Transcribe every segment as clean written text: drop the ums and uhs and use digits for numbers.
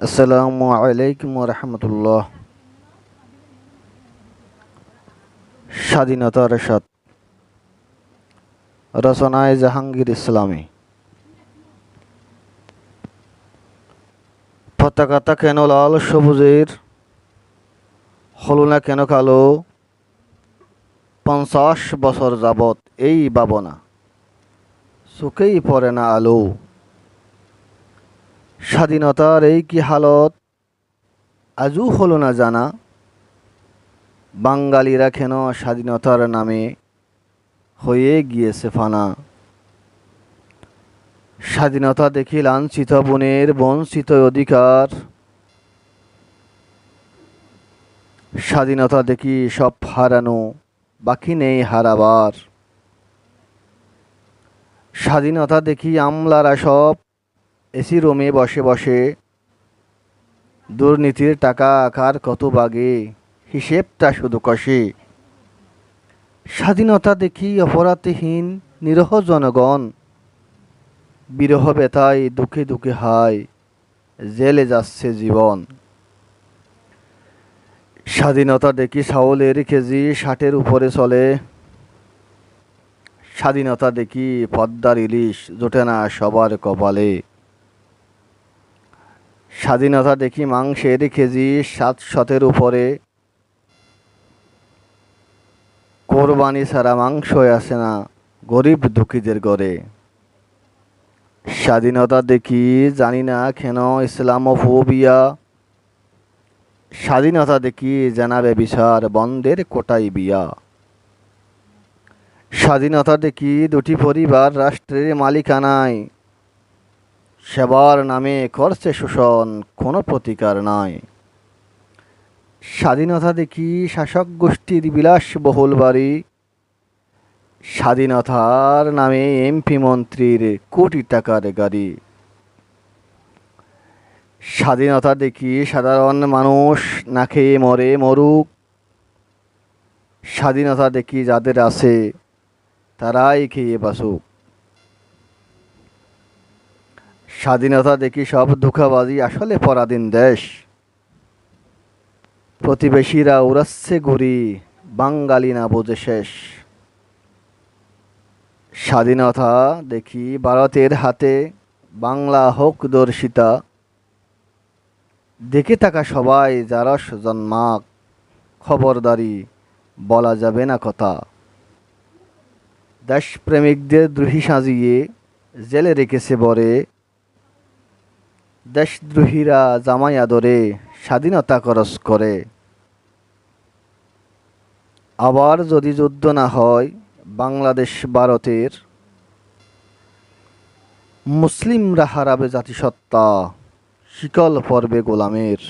আসসালামু আলাইকুম রহমতুল্লাহ। স্বাধীনতার স্বাদ, রচনায় জাহাঙ্গীর ইসলামী। পতাকাটা কেন লাল সবুজের, হলো না কেন কালো? 50 বছর যাবৎ এই ভাবনা, চোখেই পড়ে না আলো। স্বাধীনতার এই কি হালত, আজও হলো না জানা। বাঙালিরা কেন স্বাধীনতার নামে হয়ে গিয়েছে ফানা। স্বাধীনতা দেখি লাঞ্ছিত বোনের বঞ্চিত অধিকার। স্বাধীনতা দেখি সব হারানো, বাকি নেই হারাবার। স্বাধীনতা দেখি আমলারা সব এসি রুমে বসে বসে। দুর্নীতির টাকা কার কত বাগে, হিসেবটা শুধু কষে। স্বাধীনতা দেখি অপরাধহীন নিরহ জনগণ, বিরহ ব্যথায় দুঃখে দুঃখে হায়, জেলে যাচ্ছে জীবন। স্বাধীনতা দেখি চাউলের কেজি 60-এর উপরে চলে। স্বাধীনতা দেখি পদ্মার ইলিশ জোটে না সবার কপালে। স্বাধীনতা দেখি মাংসের কেজি 700-এর উপরে। কোরবানি ছাড়া মাংস আসে না গরিব দুঃখীদের ঘরে। স্বাধীনতা দেখি জানি না কেন ইসলামোফোবিয়া। স্বাধীনতা দেখি জানাবে বিচার বন্ধের কোটায় বিয়া। স্বাধীনতা দেখি দুটি পরিবার রাষ্ট্রের মালিকানায়, সেবার নামে করছে শোষণ, কোনো প্রতিকার নাই। স্বাধীনতা দেখি শাসক গোষ্ঠীর বিলাসবহুল বাড়ি। স্বাধীনতার নামে এমপি মন্ত্রীর কোটি টাকার গাড়ি। স্বাধীনতা দেখি সাধারণ মানুষ না খেয়ে মরে মরুক। স্বাধীনতা দেখি যাদের আছে তারাই খেয়ে বাসুক। স্বাধীনতা দেখি সব ধোঁকাবাজি আসলে পরাধীন দেশ। প্রতিবেশীরা উড়াচ্ছে ঘুরি, বাঙালি না বোঝে শেষ। স্বাধীনতা দেখি ভারতের হাতে, বাংলা হোক দর্শিতা। দেখে থাকা সবাই যারস জন্মাক, খবরদারি বলা যাবে না কথা। দেশপ্রেমিকদের দ্রোহী সাজিয়ে জেলে রেখেছে বরে। দেশদ্রোহীরা জামাই আদরে স্বাধীনতা খরচ করে। আবার যদি যুদ্ধ না হয় বাংলাদেশ ভারতের, মুসলিমরা হারাবে জাতিসত্তা, শিকল পর্বে গোলামের।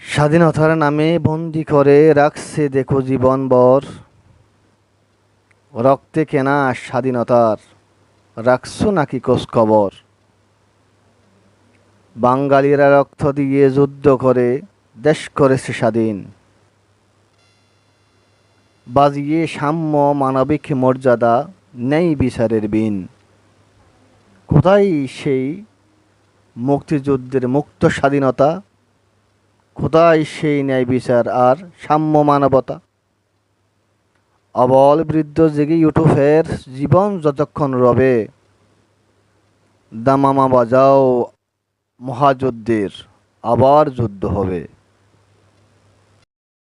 স্বাধীনতার নামে বন্দি করে রাখছে দেখো জীবনভর। রক্তে কেনা স্বাধীনতার রাখছো নাকি খোঁজ খবর? বাঙালিরা রক্ত দিয়ে যুদ্ধ করে দেশ করেছে স্বাধীন। বাজিয়ে সাম্য মানবিক মর্যাদা, নেই বিচারের বিন। কোথায় সেই মুক্তিযুদ্ধের মুক্ত স্বাধীনতা? কোথায় সেই ন্যায় বিচার আর সাম্য মানবতা? অবল বৃদ্ধ জেগে ইউটুফের জীবন যতক্ষণ রবে। দামামা বাজাও মহাযুদ্ধের, আবার যুদ্ধ হবে।